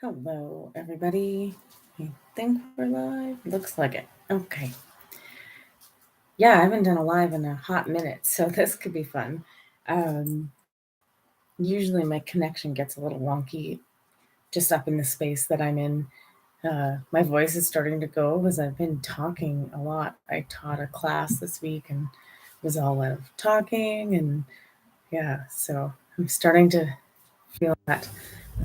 Hello, everybody. I think we're live. Looks like it. Okay. Yeah, I haven't done a live in a hot minute, so this could be fun. Um, Usually my connection gets a little wonky just up in the space that I'm in. My voice is starting to go as I've been talking a lot. I taught a class this week and was all out of talking, and yeah, so I'm starting to feel that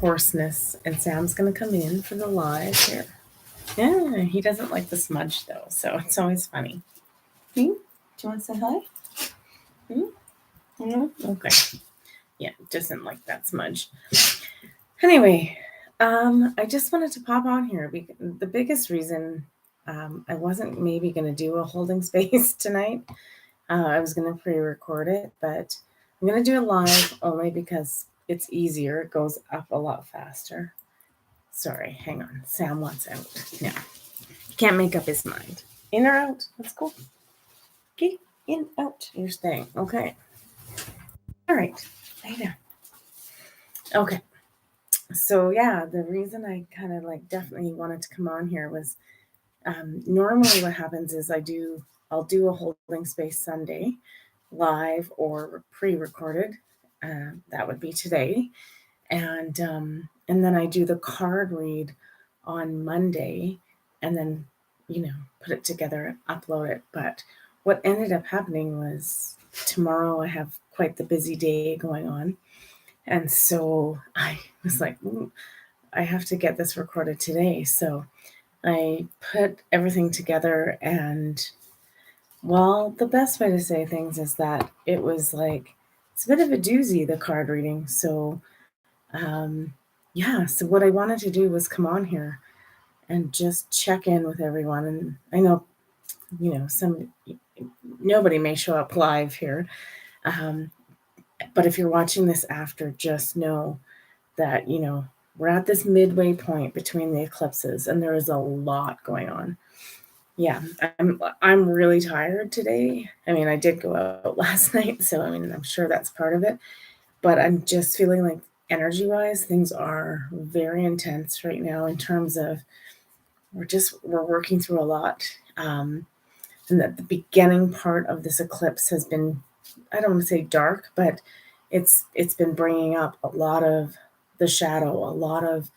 hoarseness. And Sam's going to come in for the live here. Yeah, he doesn't like the smudge though, so it's always funny. Do you want to say hi? No? Okay. Yeah, doesn't like that smudge. Anyway, I just wanted to pop on here because the biggest reason I wasn't maybe going to do a holding space tonight. I was going to pre-record it, but I'm going to do it live only because it's easier. It goes up a lot faster. Sorry, hang on. Sam wants out now. He can't make up his mind. In or out? Let's go. Okay, in, out. You're staying. Okay. All right. Lay down. Okay. So yeah, the reason I kind of like definitely wanted to come on here was normally what happens is I'll do a holding space Sunday live or pre-recorded. That would be today, and then I do the card read on Monday, and then put it together, upload it. But what ended up happening was tomorrow I have quite the busy day going on, and so I was like, I have to get this recorded today. So I put everything together, and well, the best way to say things is that it was like it's a bit of a doozy, the card reading. So um, yeah, so what I wanted to do was come on here and just check in with everyone. And I know, nobody may show up live here, um, but if you're watching this after, just know that we're at this midway point between the eclipses, and there is a lot going on. Yeah, I'm really tired today. I mean, I did go out last night, so I mean, I'm sure that's part of it. But I'm just feeling like energy-wise, things are very intense right now in terms of we're working through a lot. And that the beginning part of this eclipse has been, I don't want to say dark, but it's been bringing up a lot of the shadow, a lot of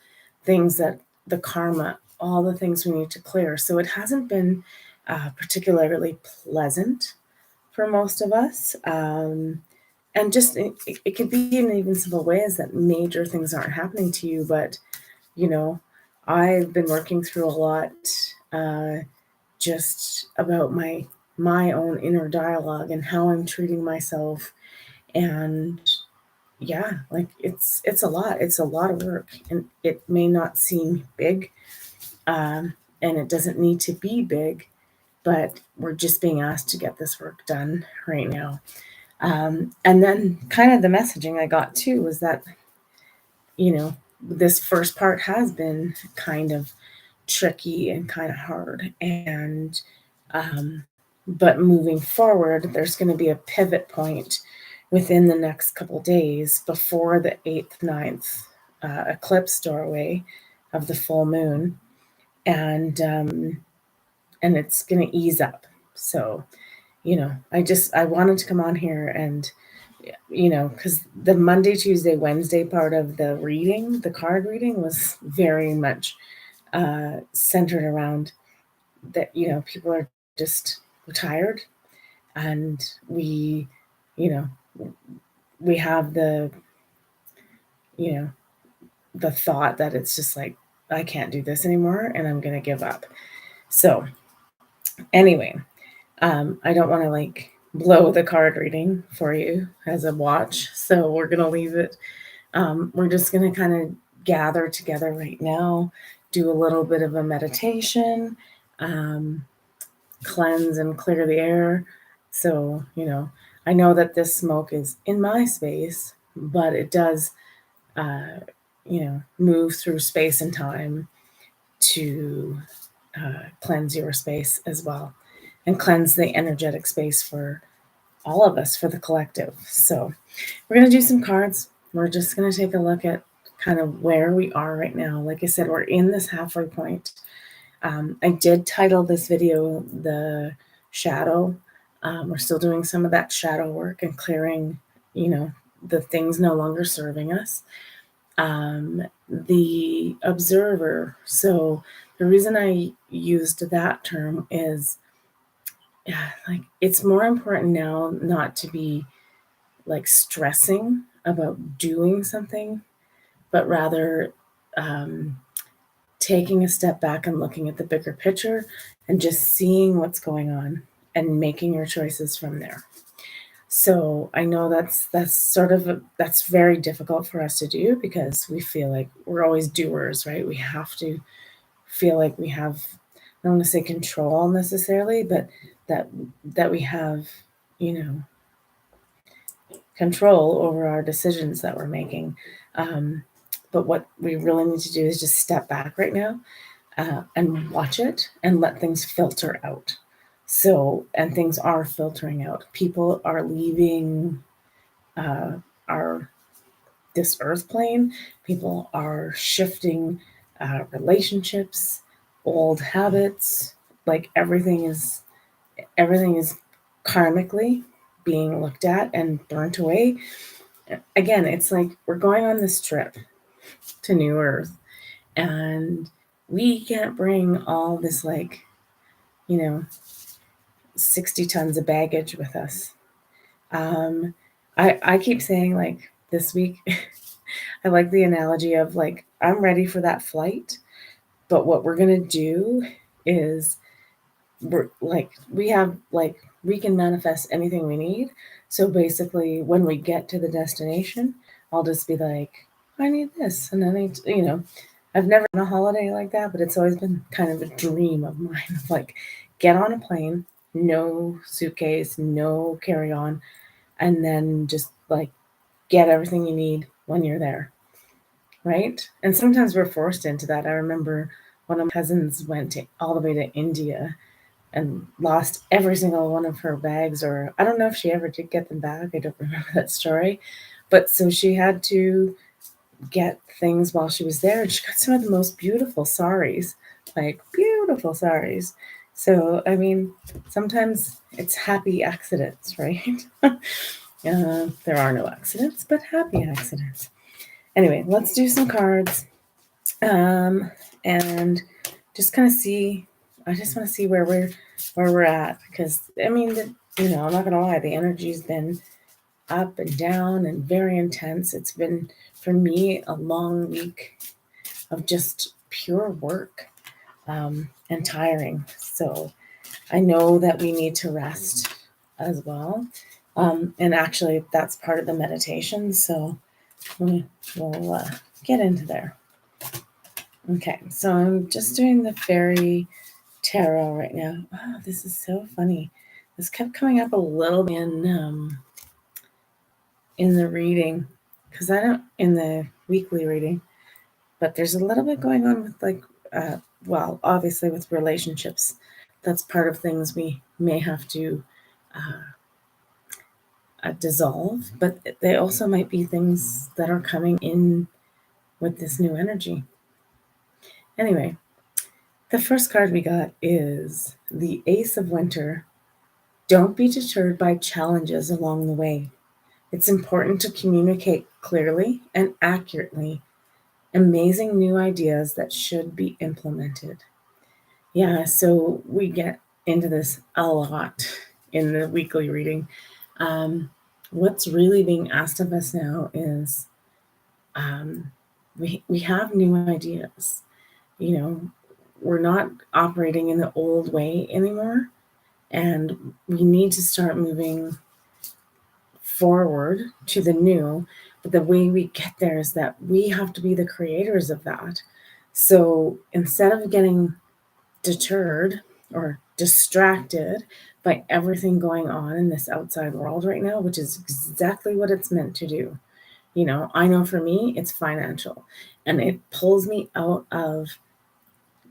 things that the karma, all the things we need to clear. So it hasn't been particularly pleasant for most of us. And just it could be in even simple ways that major things aren't happening to you, but you know, I've been working through a lot just about my own inner dialogue and how I'm treating myself. And yeah, like it's a lot. It's a lot of work, and it may not seem big, and it doesn't need to be big, but we're just being asked to get this work done right now. And then kind of the messaging I got too was that you know this first part has been kind of tricky and kind of hard, and but moving forward, there's going to be a pivot point within the next couple days before the 8th, 9th eclipse doorway of the full moon, and it's going to ease up. So I wanted to come on here and because the Monday, Tuesday, Wednesday part of the reading, the card reading, was very much centered around that people are just tired, and you know we have you know the thought that it's just like, I can't do this anymore and I'm gonna give up. So anyway, I don't want to like blow the card reading for you as a watch, so we're gonna leave it. We're just gonna kind of gather together right now, do a little bit of a meditation, um, cleanse and clear the air. So, I know that this smoke is in my space, but it does, move through space and time to cleanse your space as well, and cleanse the energetic space for all of us, for the collective. So, we're going to do some cards. We're just going to take a look at kind of where we are right now. Like I said, we're in this halfway point. I did title this video The Shadow. We're still doing some of that shadow work and clearing, the things no longer serving us. The observer. So the reason I used that term is, like, it's more important now not to be like stressing about doing something, but rather taking a step back and looking at the bigger picture and just seeing what's going on and making your choices from there. So I know that's very difficult for us to do because we feel like we're always doers, right? We have to feel like we have, I don't want to say control necessarily, but that we have, control over our decisions that we're making. But what we really need to do is just step back right now and watch it and let things filter out. So, and things are filtering out. People are leaving our this earth plane. People are shifting relationships, old habits. Like everything is karmically being looked at and burnt away. Again, it's like we're going on this trip to New Earth, and we can't bring all this, like, 60 tons of baggage with us. I keep saying, like, this week, I like the analogy of, like, I'm ready for that flight, but what we're going to do is we can manifest anything we need. So basically, when we get to the destination, I'll just be like, I need this, and I need, I've never done a holiday like that, but it's always been kind of a dream of mine. Like, get on a plane, no suitcase, no carry-on, and then just like get everything you need when you're there, right? And sometimes we're forced into that. I remember one of my cousins went all the way to India and lost every single one of her bags, or I don't know if she ever did get them back. I don't remember that story. But so she had to get things while she was there, and she got some of the most beautiful saris, like beautiful saris. So, I mean, sometimes it's happy accidents, right? There are no accidents, but happy accidents. Anyway, let's do some cards and just kind of see. I just want to see where we're at, because I mean, I'm not gonna lie, the energy's been up and down and very intense. It's been, for me, a long week of just pure work and tiring. So I know that we need to rest as well. And actually, that's part of the meditation. So we'll get into there. Okay, so I'm just doing the fairy tarot right now. Oh, this is so funny. This kept coming up a little in the reading, because I don't, in the weekly reading, but there's a little bit going on with, like, well, obviously with relationships. That's part of things we may have to dissolve, but they also might be things that are coming in with this new energy. Anyway, the first card we got is the Ace of Winter. Don't be deterred by challenges along the way. It's important to communicate clearly and accurately amazing new ideas that should be implemented. Yeah, so we get into this a lot in the weekly reading. What's really being asked of us now is we have new ideas. We're not operating in the old way anymore, and we need to start moving forward to the new. But the way we get there is that we have to be the creators of that. So instead of getting deterred or distracted by everything going on in this outside world right now, which is exactly what it's meant to do. I know for me, it's financial, and it pulls me out of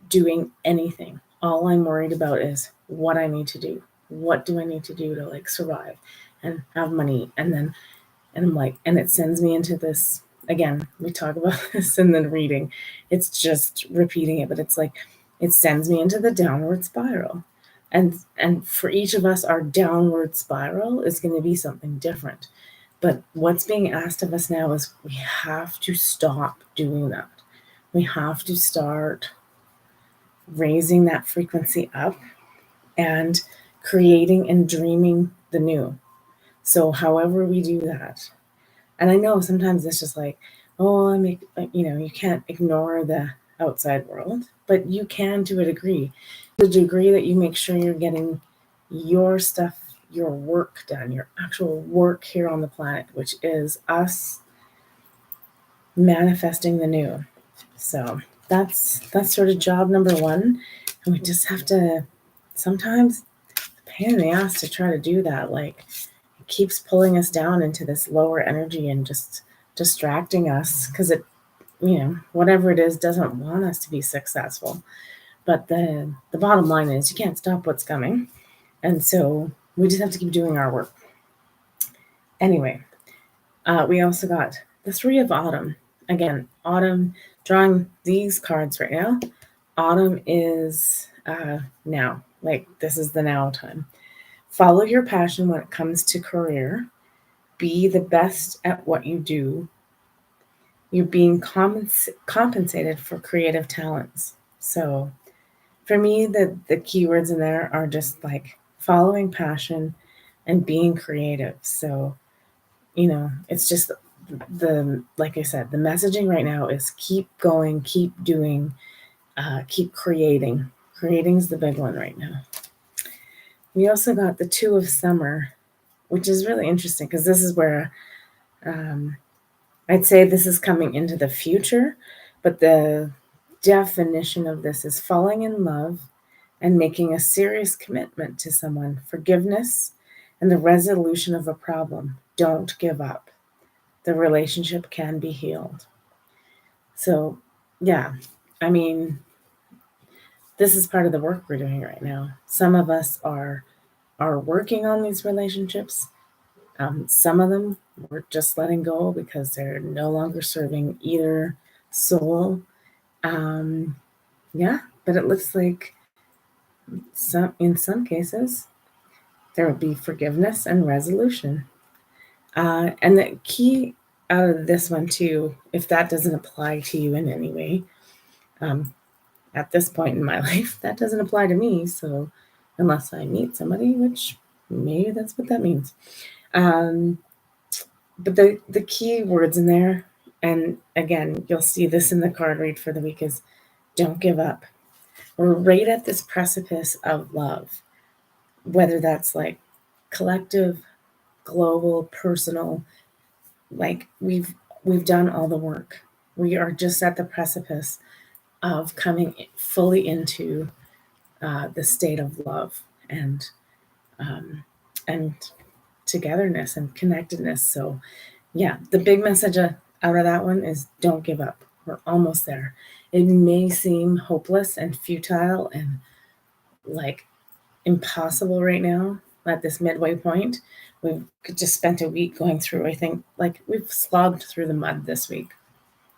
doing anything. All I'm worried about is what I need to do. What do I need to do to, like, survive and have money? And I'm like, and it sends me into this again, we talk about this in the reading. It's just repeating it, but it's like it sends me into the downward spiral. And for each of us, our downward spiral is going to be something different. But what's being asked of us now is we have to stop doing that. We have to start raising that frequency up and creating and dreaming the new. So, however we do that, and I know sometimes it's just like, oh, you can't ignore the outside world, but you can to a degree. The degree that you make sure you're getting your stuff, your work done, your actual work here on the planet, which is us manifesting the new. So that's sort of job number one. And we just have to sometimes pain in the ass to try to do that. Like it keeps pulling us down into this lower energy and just distracting us because it, whatever it is, doesn't want us to be successful. But the bottom line is you can't stop what's coming. And so we just have to keep doing our work. Anyway, we also got the Three of Autumn. Again, autumn, drawing these cards right now. Autumn is now. Like, this is the now time. Follow your passion when it comes to career. Be the best at what you do. You're being compensated for creative talents. So for me, the keywords in there are just like following passion and being creative. So, it's just like I said, the messaging right now is keep going, keep doing, keep creating. Creating is the big one right now. We also got the Two of Summer, which is really interesting because this is where I'd say this is coming into the future, but the definition of this is falling in love and making a serious commitment to someone, forgiveness, and the resolution of a problem. Don't give up. The relationship can be healed. So, yeah, I mean, this is part of the work we're doing right now. Some of us are working on these relationships. Some of them we're just letting go because they're no longer serving either soul. Yeah, but it looks like in some cases there would be forgiveness and resolution. And the key out of this one too, if that doesn't apply to you in any way, at this point in my life, that doesn't apply to me. So unless I meet somebody, which maybe that's what that means. But the key words in there, and again, you'll see this in the card read for the week, is don't give up. We're right at this precipice of love, whether that's like collective, global, personal. Like we've done all the work. We are just at the precipice of coming fully into the state of love and togetherness and connectedness. So, yeah, the big message out of that one is don't give up. We're almost there. It may seem hopeless and futile and like impossible right now at this midway point. We've just spent a week going through, I think, like we've slogged through the mud this week.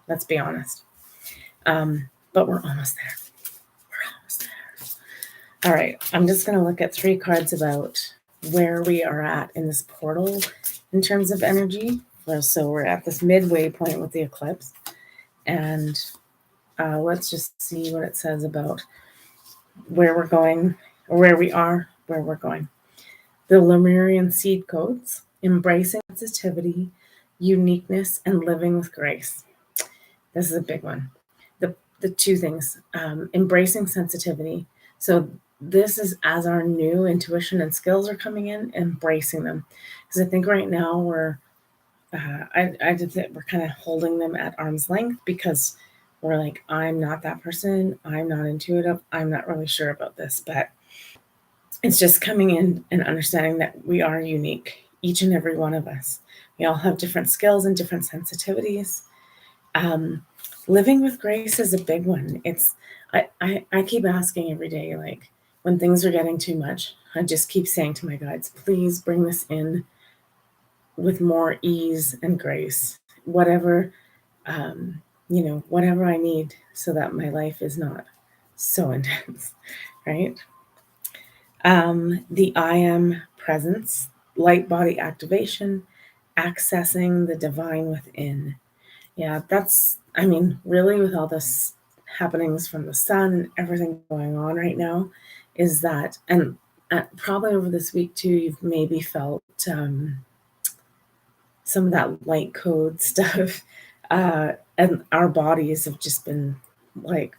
Let's be honest. But we're almost there. We're almost there. All right. I'm just going to look at 3 cards about where we are at in this portal in terms of energy. So we're at this midway point with the eclipse. And let's just see what it says about where we're going, or where we are, where we're going. The Lemurian seed codes, embracing sensitivity, uniqueness, and living with grace. This is a big one. The 2 things, embracing sensitivity. So this is as our new intuition and skills are coming in, embracing them. Because I think right now we're kind of holding them at arm's length because we're like, I'm not that person. I'm not intuitive. I'm not really sure about this, but it's just coming in and understanding that we are unique, each and every one of us. We all have different skills and different sensitivities. Living with grace is a big one. I keep asking every day, like when things are getting too much, I just keep saying to my guides, please bring this in with more ease and grace. Whatever whatever I need so that my life is not so intense, right? The I am presence, light body activation, accessing the divine within. Yeah, really, with all this happenings from the sun and everything going on right now, is that, and probably over this week too, you've maybe felt some of that light code stuff. And our bodies have just been like,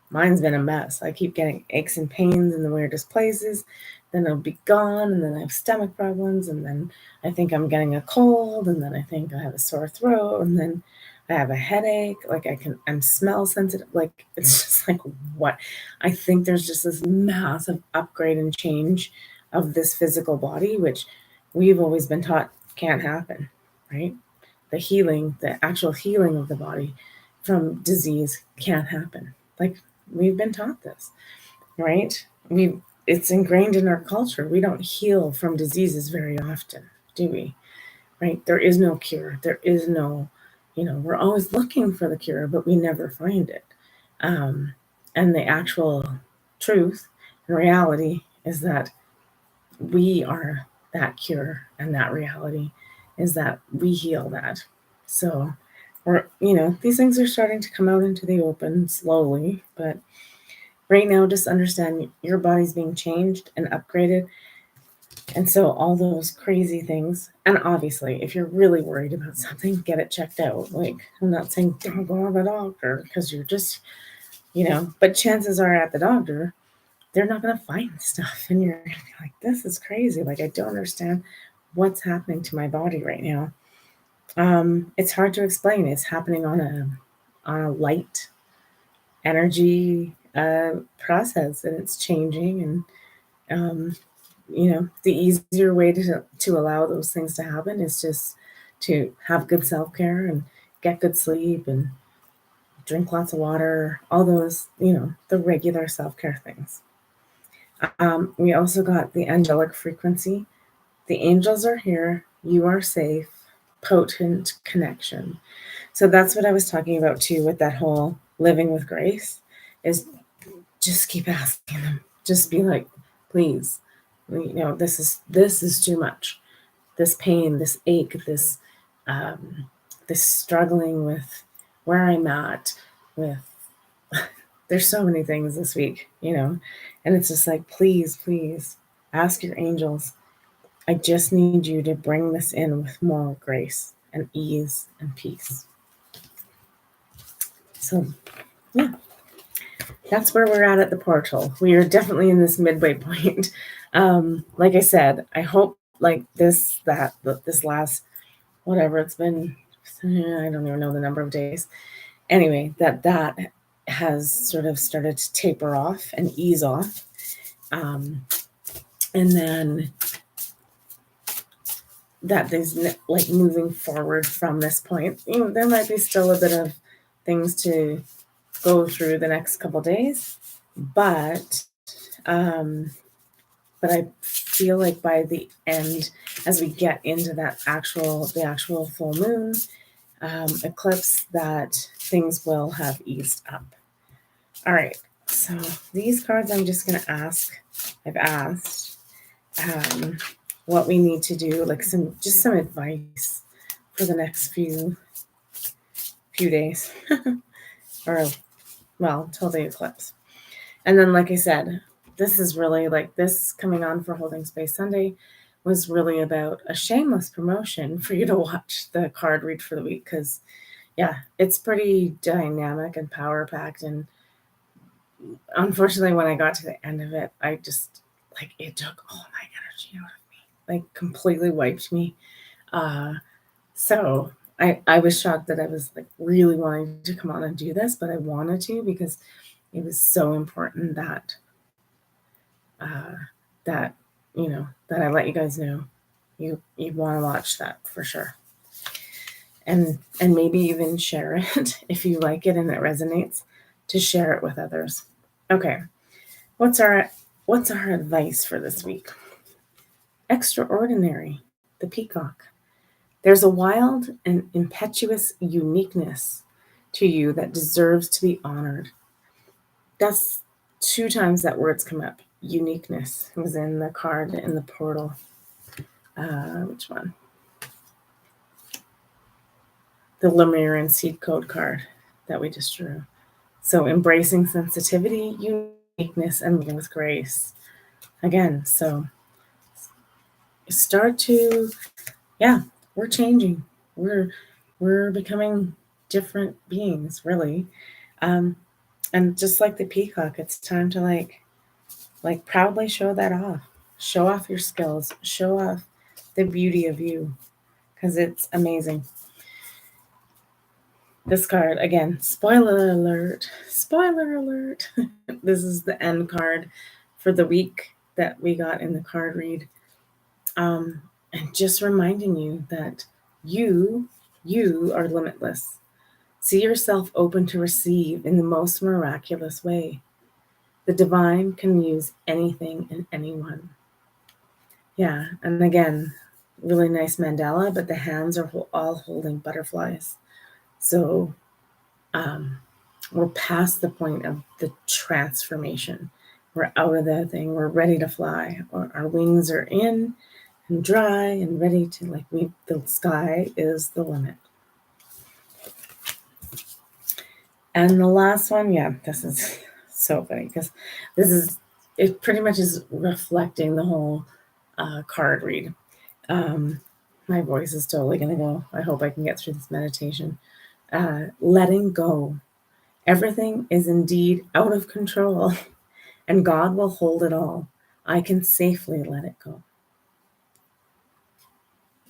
mine's been a mess. I keep getting aches and pains in the weirdest places. Then it'll be gone, and then I have stomach problems, and then I think I'm getting a cold, and then I think I have a sore throat, and then I have a headache. Like I'm smell sensitive. Like it's just like what? I think there's just this massive upgrade and change of this physical body, which we've always been taught can't happen, right? The actual healing of the body from disease can't happen. Like we've been taught this, right? It's ingrained in our culture. We don't heal from diseases very often, do we? Right? There is no cure. There is no, we're always looking for the cure, but we never find it. Um, and the actual truth and reality is that we are that cure, and that reality is that we heal that. So these things are starting to come out into the open slowly, but right now, just understand your body's being changed and upgraded. And so all those crazy things, and obviously, if you're really worried about something, get it checked out. Like, I'm not saying don't go to the doctor because you're just, but chances are at the doctor, they're not going to find stuff. And you're going to be like, this is crazy. Like, I don't understand what's happening to my body right now. It's hard to explain. It's happening on a light energy process, and it's changing. And the easier way to allow those things to happen is just to have good self-care and get good sleep and drink lots of water, all those, the regular self-care things. We also got the angelic frequency. The angels are here. You are safe. Potent connection. So that's what I was talking about too with that whole living with grace, is just keep asking them. Just be like, please, this is too much. This pain, this ache, this struggling with where I'm at with there's so many things this week, and it's just like, please, please ask your angels. I just need you to bring this in with more grace and ease and peace. So, yeah, that's where we're at the portal. We are definitely in this midway point. Like I said, I hope like this last, whatever it's been, I don't even know the number of days. Anyway, that has sort of started to taper off and ease off. And then that is like moving forward from this point. There might be still a bit of things to go through the next couple days, but I feel like by the end, as we get into the actual full moon eclipse, that things will have eased up. All right, so these cards I'm just going to ask. I've asked what we need to do, like some advice for the next few days, or well, till the eclipse. And then, like I said, this is really like this coming on for Holding Space Sunday was really about a shameless promotion for you to watch the card read for the week, because yeah, it's pretty dynamic and power packed. And unfortunately, when I got to the end of it, I just like it took all my energy out of me, like completely wiped me. So I was shocked that I was like really wanting to come on and do this, but I wanted to because it was so important that that I let you guys know you want to watch that for sure, and maybe even share it if you like it and it resonates, to share it with others. Okay, what's our advice for this week? Extraordinary, the peacock. There's a wild and impetuous uniqueness to you that deserves to be honored. That's 2 times that word's come up. Uniqueness was in the card in the portal. Which one? The Lemurian seed code card that we just drew. So embracing sensitivity, uniqueness, and living with grace. Again, so start to, yeah, we're changing. We're becoming different beings, really. And just like the peacock, it's time to like proudly show that off. Show off your skills. Show off the beauty of you, because it's amazing. This card, again, spoiler alert, spoiler alert. This is the end card for the week that we got in the card read. And just reminding you that you are limitless. See yourself open to receive in the most miraculous way. The divine can use anything and anyone. Yeah, and again, really nice mandala, but the hands are all holding butterflies. So we're past the point of the transformation. We're out of that thing. We're ready to fly. Our wings are in and dry and ready to the sky is the limit. And the last one, yeah, this is so funny because it pretty much is reflecting the whole card read. My voice is totally going to go. I hope I can get through this meditation. Letting go. Everything is indeed out of control, and God will hold it all. I can safely let it go.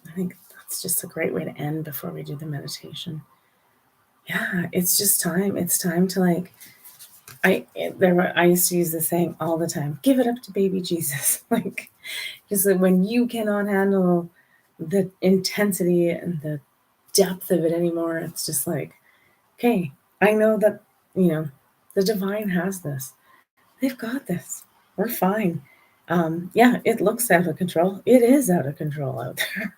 I think that's just a great way to end before we do the meditation. Yeah, it's just time. It's time to I used to use this saying all the time, give it up to baby Jesus. Because when you cannot handle the intensity and the depth of it anymore, it's just like, okay, I know that, the divine has this. They've got this. We're fine. Yeah, it looks out of control. It is out of control out there.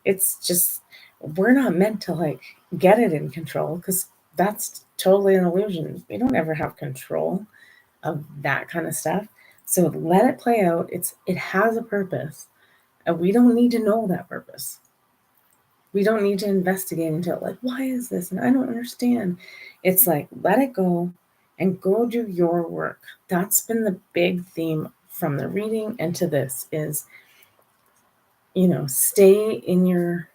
It's just, we're not meant to get it in control because that's totally an illusion. We don't ever have control of that kind of stuff. So let it play out. It has a purpose, and we don't need to know that purpose. We don't need to investigate into it. Why is this? And I don't understand. It's let it go and go do your work. That's been the big theme from the reading and to this is, stay in your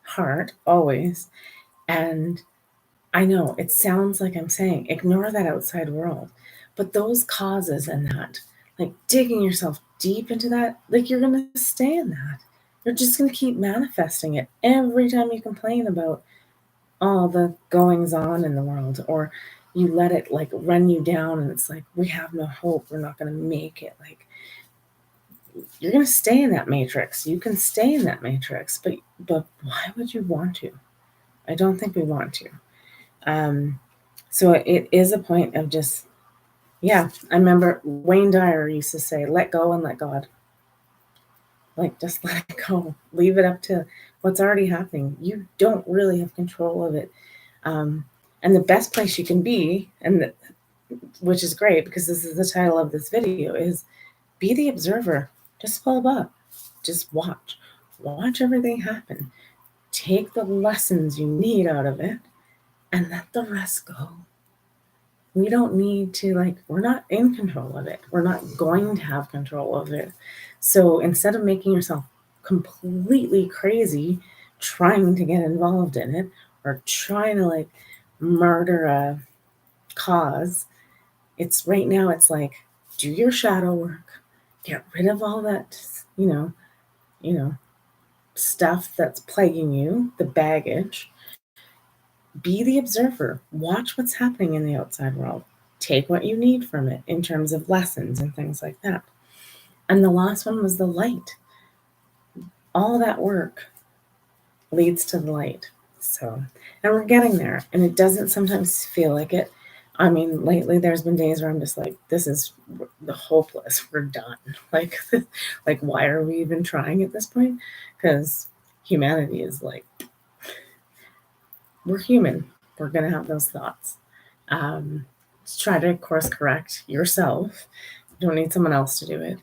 heart always. And I know it sounds like I'm saying ignore that outside world, but those causes and that, digging yourself deep into that, you're going to stay in that. You're just going to keep manifesting it every time you complain about all the goings on in the world, or you let it run you down and it's we have no hope. We're not going to make it. You're going to stay in that matrix. You can stay in that matrix, but why would you want to? I don't think we want to. So it is a point of just, yeah, I remember Wayne Dyer used to say, let go and let God. Just let it go. Leave it up to what's already happening. You don't really have control of it. And the best place you can be, which is great because this is the title of this video, is be the observer. Just follow up. Just watch. Watch everything happen. Take the lessons you need out of it and let the rest go. We don't need to, we're not in control of it. We're not going to have control of it. So instead of making yourself completely crazy trying to get involved in it or trying to murder a cause, it's right now, it's do your shadow work, get rid of all that, stuff that's plaguing you, the baggage. Be the observer. Watch what's happening in the outside world. Take what you need from it in terms of lessons and things like that. And the last one was the light. All that work leads to the light. So, and we're getting there. And it doesn't sometimes feel like it. I mean, lately there's been days where I'm just this is the hopeless. We're done. Why are we even trying at this point? Because humanity is we're human. We're going to have those thoughts. Try to course correct yourself. You don't need someone else to do it.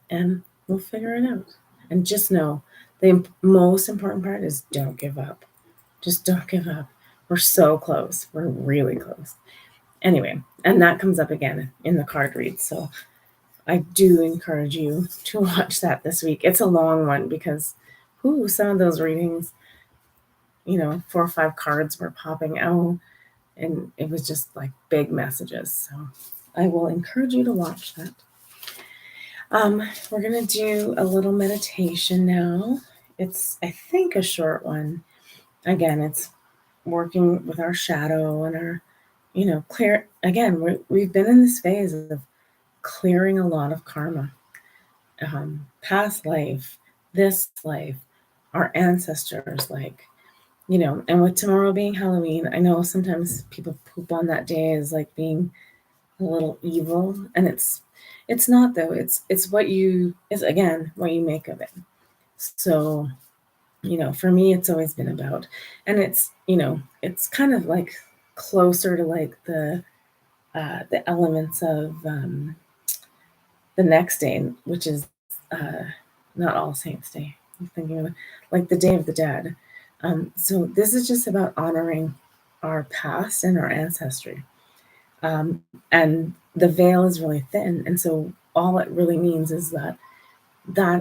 And we'll figure it out. And just know the most important part is don't give up. Just don't give up. We're so close. We're really close. Anyway, and that comes up again in the card read. So I do encourage you to watch that this week. It's a long one because some of those readings, 4 or 5 cards were popping out and it was just like big messages. So I will encourage you to watch that. We're going to do a little meditation now. It's, I think, a short one. Again, it's working with our shadow and our, clear. Again, we've been in this phase of clearing a lot of karma, past life, this life, our ancestors, and with tomorrow being Halloween, I know sometimes people poop on that day as like being a little evil, and it's not though. It's what you make of it. So, for me, it's always been about, and it's kind of like closer to like the elements of the next day, which is not All Saints Day. I'm thinking of like the Day of the Dead. So this is just about honoring our past and our ancestry. And the veil is really thin. And so all it really means is that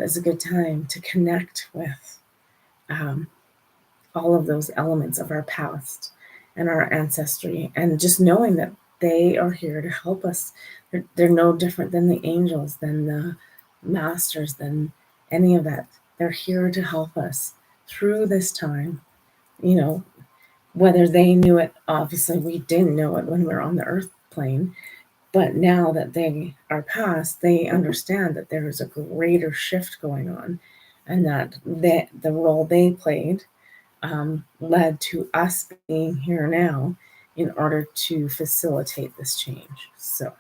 is a good time to connect with all of those elements of our past and our ancestry, and just knowing that they are here to help us. They're no different than the angels, than the masters, than any of that. They're here to help us through this time. Whether they knew it, obviously we didn't know it when we were on the earth plane, but now that they are past, they understand that there is a greater shift going on, and that the role they played led to us being here now in order to facilitate this change. So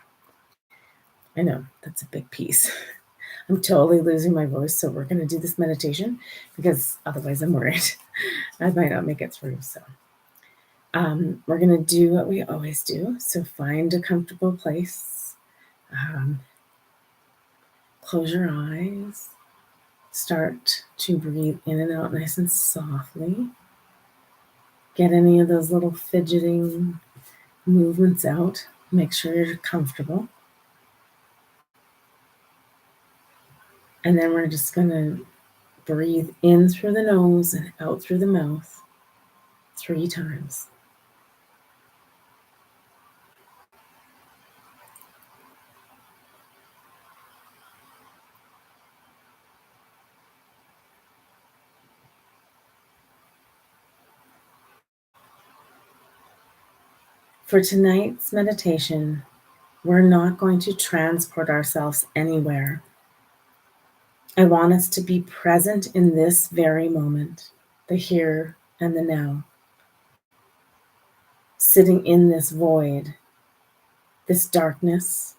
I know that's a big piece. I'm totally losing my voice, so we're going to do this meditation because otherwise I'm worried I might not make it through. So we're going to do what we always do. So find a comfortable place. Close your eyes. Start to breathe in and out nice and softly. Get any of those little fidgeting movements out. Make sure you're comfortable. And then we're just going to breathe in through the nose and out through the mouth 3 times. For tonight's meditation, we're not going to transport ourselves anywhere. I want us to be present in this very moment, the here and the now. Sitting in this void, this darkness,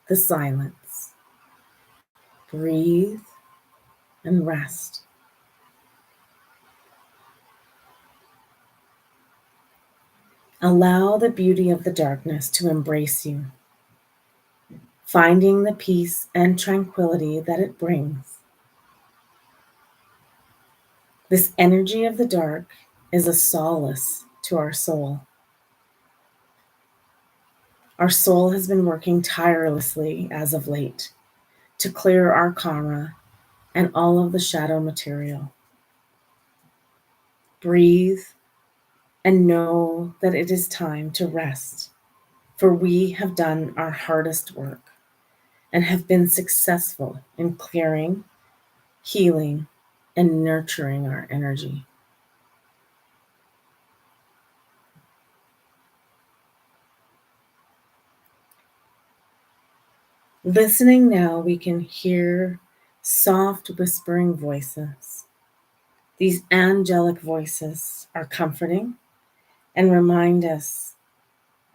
the silence. Breathe and rest. Allow the beauty of the darkness to embrace you, finding the peace and tranquility that it brings. This energy of the dark is a solace to our soul. Our soul has been working tirelessly as of late to clear our karma and all of the shadow material. Breathe and know that it is time to rest, for we have done our hardest work and have been successful in clearing, healing, and nurturing our energy. Listening now, we can hear soft whispering voices. These angelic voices are comforting and remind us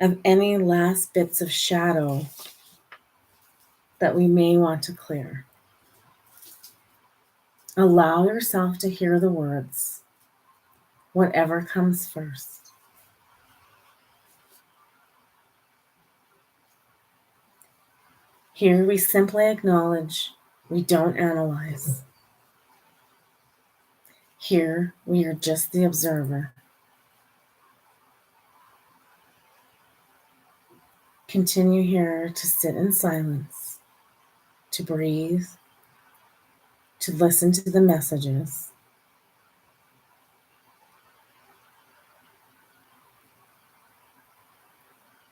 of any last bits of shadow that we may want to clear. Allow yourself to hear the words, whatever comes first. Here we simply acknowledge, we don't analyze. Here we are just the observer. Continue here to sit in silence, to breathe, to listen to the messages.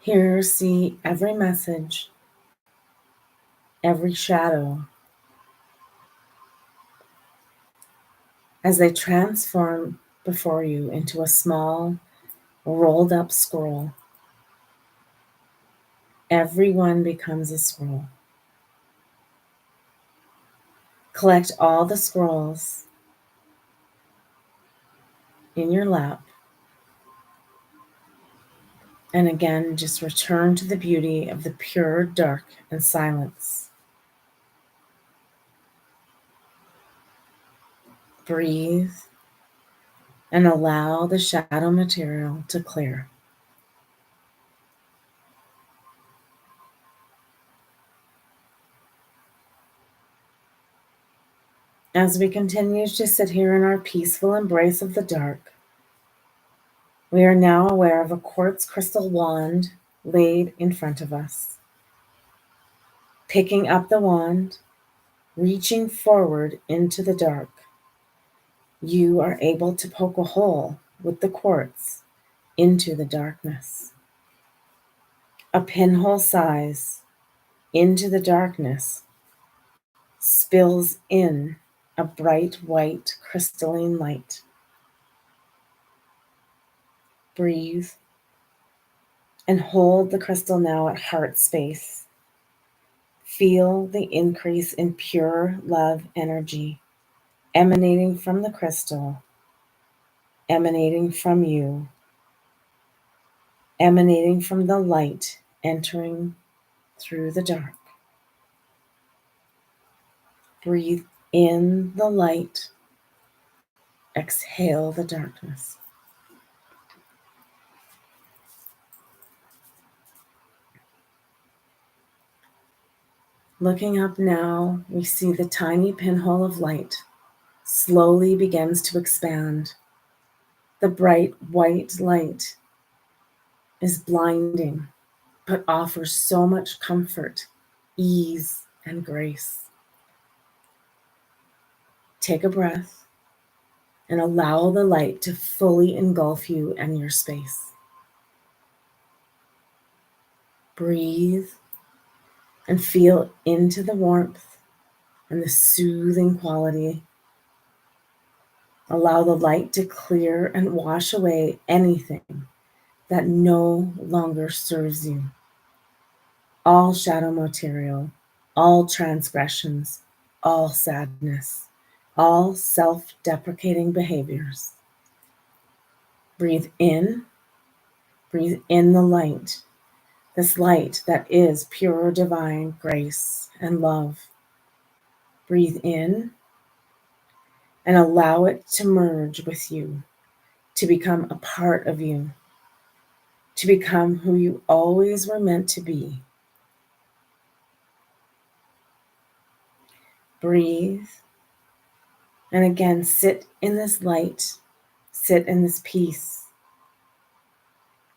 Here, see every message, every shadow, as they transform before you into a small, rolled up scroll. Every one becomes a scroll. Collect all the scrolls in your lap. And again, just return to the beauty of the pure dark and silence. Breathe and allow the shadow material to clear. As we continue to sit here in our peaceful embrace of the dark, we are now aware of a quartz crystal wand laid in front of us. Picking up the wand, reaching forward into the dark, you are able to poke a hole with the quartz into the darkness. A pinhole size into the darkness spills in a bright white crystalline light. Breathe and hold the crystal now at heart space. Feel the increase in pure love energy emanating from the crystal, emanating from you, emanating from the light entering through the dark. Breathe in the light, exhale the darkness. Looking up now, we see the tiny pinhole of light slowly begins to expand. The bright white light is blinding, but offers so much comfort, ease, and grace. Take a breath and allow the light to fully engulf you and your space. Breathe and feel into the warmth and the soothing quality. Allow the light to clear and wash away anything that no longer serves you. All shadow material, all transgressions, all sadness, all self-deprecating behaviors. Breathe in the light, this light that is pure divine grace and love. Breathe in and allow it to merge with you, to become a part of you, to become who you always were meant to be. Breathe, and again, sit in this light, sit in this peace.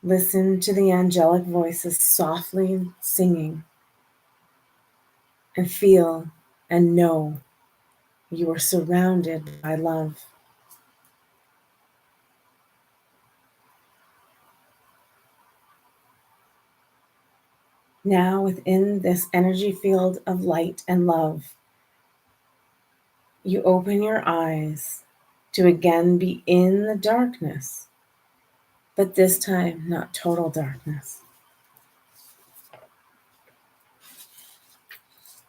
Listen to the angelic voices softly singing, and feel and know you are surrounded by love. Now, within this energy field of light and love, you open your eyes to again be in the darkness, but this time not total darkness.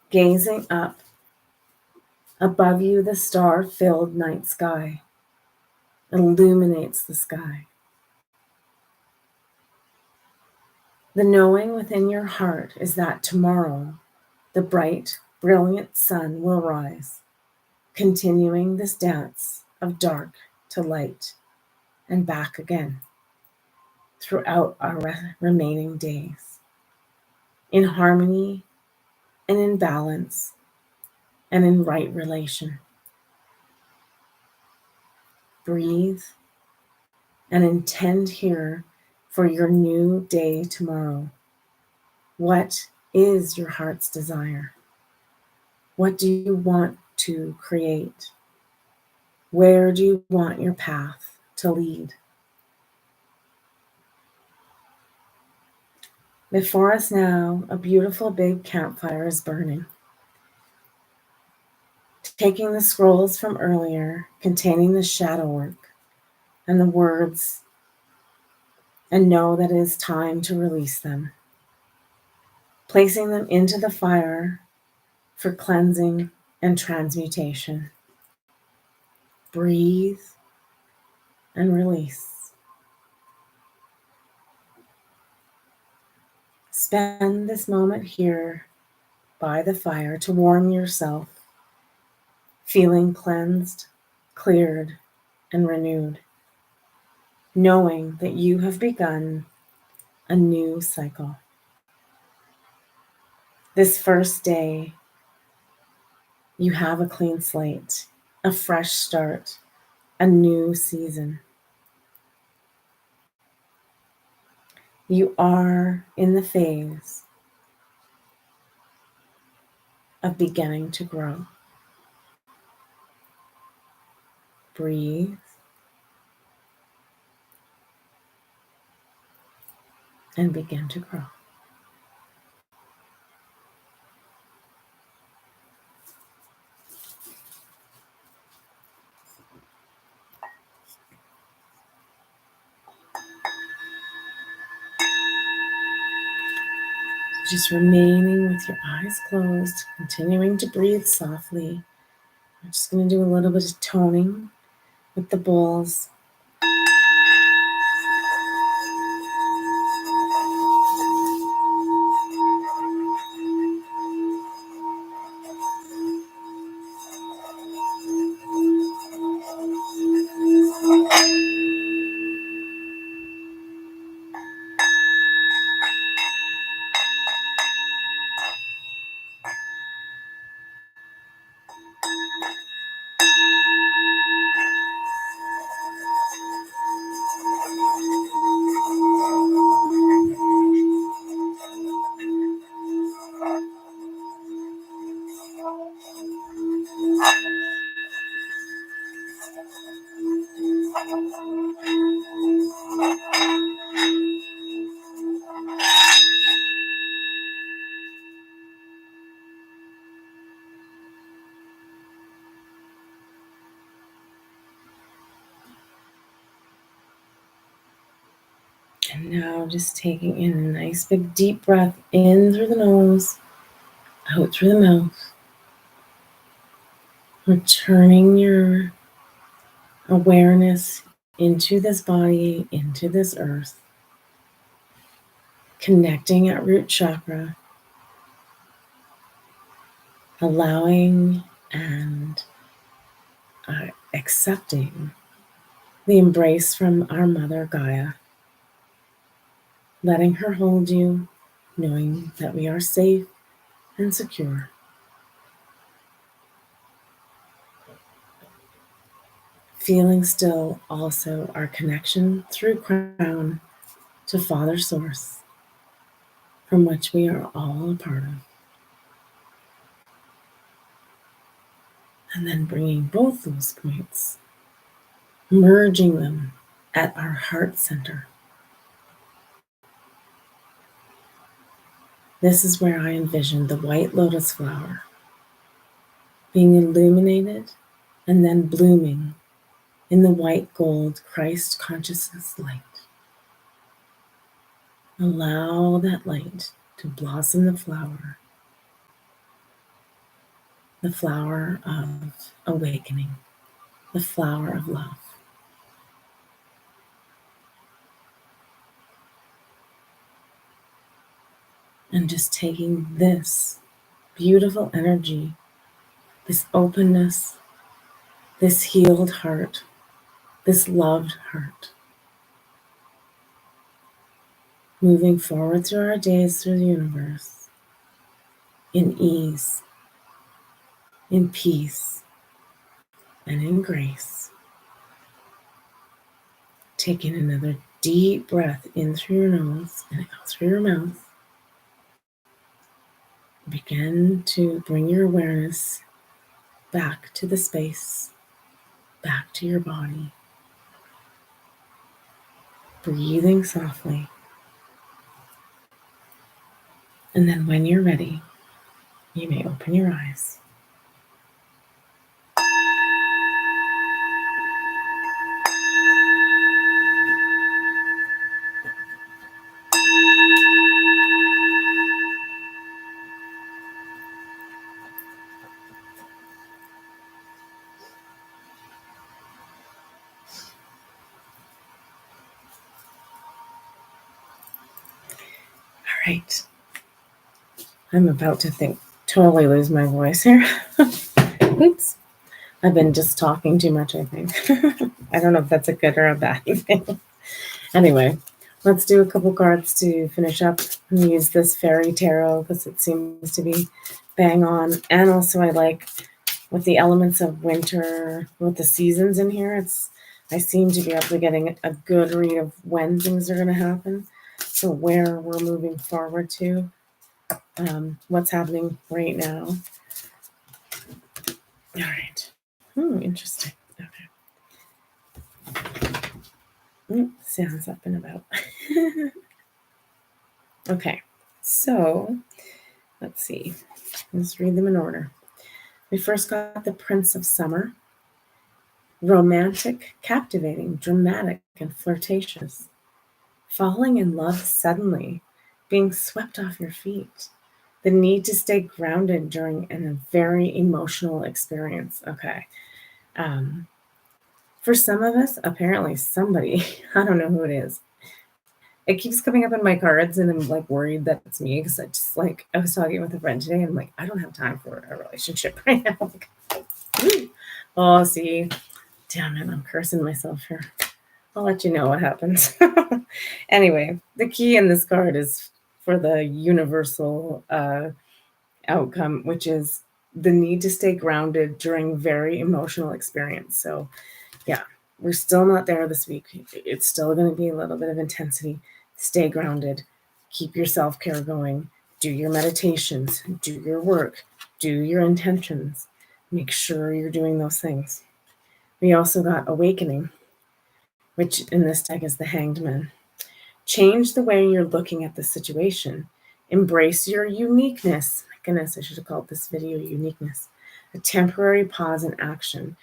Gazing up, above you the star-filled night sky illuminates the sky. The knowing within your heart is that tomorrow the bright, brilliant sun will rise, continuing this dance of dark to light and back again throughout our remaining days, in harmony and in balance and in right relation. Breathe and intend here for your new day tomorrow. What is your heart's desire? What do you want to create? Where do you want your path to lead? Before us now, a beautiful big campfire is burning. Taking the scrolls from earlier, containing the shadow work and the words, and know that it is time to release them. Placing them into the fire for cleansing and transmutation. Breathe and release. Spend this moment here by the fire to warm yourself, feeling cleansed, cleared, and renewed, knowing that you have begun a new cycle. This first day, you have a clean slate, a fresh start, a new season. You are in the phase of beginning to grow. Breathe and begin to grow. Just remaining with your eyes closed, continuing to breathe softly. I'm just going to do a little bit of toning with the bowls. And now just taking in a nice big deep breath in through the nose, out through the mouth. Returning your awareness into this body, into this earth. Connecting at root chakra. Allowing and accepting the embrace from our Mother Gaia. Letting her hold you, knowing that we are safe and secure. Feeling still also our connection through crown to Father Source, from which we are all a part of. And then bringing both those points, merging them at our heart center. This is where I envision the white lotus flower being illuminated and then blooming in the white gold Christ consciousness light. Allow that light to blossom the flower of awakening, the flower of love. And just taking this beautiful energy, this openness, this healed heart, this loved heart, moving forward through our days through the universe in ease, in peace, and in grace. Taking another deep breath in through your nose and out through your mouth. Begin to bring your awareness back to the space, back to your body. Breathing softly. And then when you're ready, you may open your eyes. All right. I'm about to totally lose my voice here. Oops. I've been just talking too much, I think. I don't know if that's a good or a bad thing. Anyway, let's do a couple cards to finish up and use this fairy tarot because it seems to be bang on. And also I like with the elements of winter, with the seasons in here, I seem to be able to getting a good read of when things are going to happen. So where we're moving forward to, what's happening right now. All right. Interesting. Okay. Sounds up and about. Okay. So let's see. Let's read them in order. We first got the Prince of Summer. Romantic, captivating, dramatic, and flirtatious. Falling in love suddenly. Being swept off your feet. The need to stay grounded during a very emotional experience. Okay. For some of us, apparently somebody, I don't know who it is. It keeps coming up in my cards and I'm like worried that it's me because I was talking with a friend today and I'm like, I don't have time for a relationship right now. Like, oh, see, damn it, I'm cursing myself here. I'll let you know what happens. Anyway, the key in this card is for the universal outcome, which is the need to stay grounded during very emotional experience. So yeah, we're still not there this week. It's still going to be a little bit of intensity. Stay grounded. Keep your self-care going. Do your meditations. Do your work. Do your intentions. Make sure you're doing those things. We also got awakening, which in this deck is the Hanged Man. Change the way you're looking at the situation. Embrace your uniqueness. My goodness, I should have called this video Uniqueness. A temporary pause in action.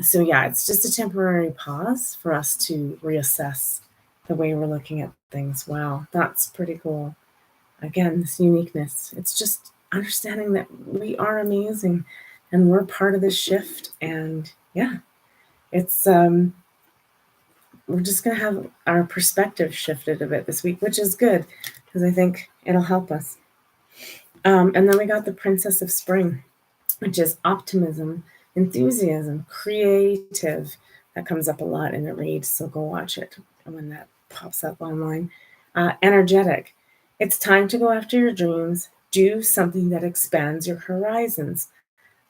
So yeah, it's just a temporary pause for us to reassess the way we're looking at things. Wow, that's pretty cool. Again, this uniqueness. It's just understanding that we are amazing and we're part of this shift. And yeah, it's we're just going to have our perspective shifted a bit this week, which is good because I think it'll help us. And then we got the Princess of Spring, which is optimism, enthusiasm, creative. That comes up a lot in the read, so go watch it when that pops up online. Energetic. It's time to go after your dreams. Do something that expands your horizons.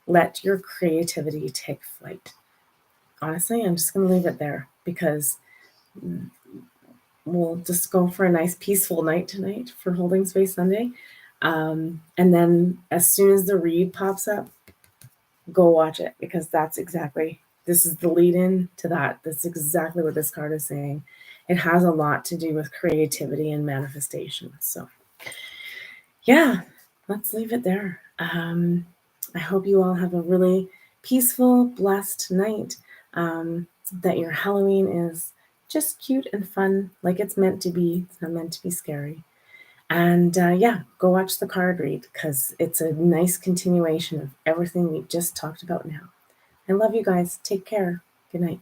Let your creativity take flight. Honestly, I'm just going to leave it there because we'll just go for a nice peaceful night tonight for Holding Space Sunday. And then as soon as the read pops up, go watch it because this is the lead in to that. That's exactly what this card is saying. It has a lot to do with creativity and manifestation. So yeah, let's leave it there. I hope you all have a really peaceful, blessed night. That your Halloween is just cute and fun, like it's meant to be. It's not meant to be scary. And yeah, go watch the card read because it's a nice continuation of everything we just talked about now. I love you guys. Take care. Good night.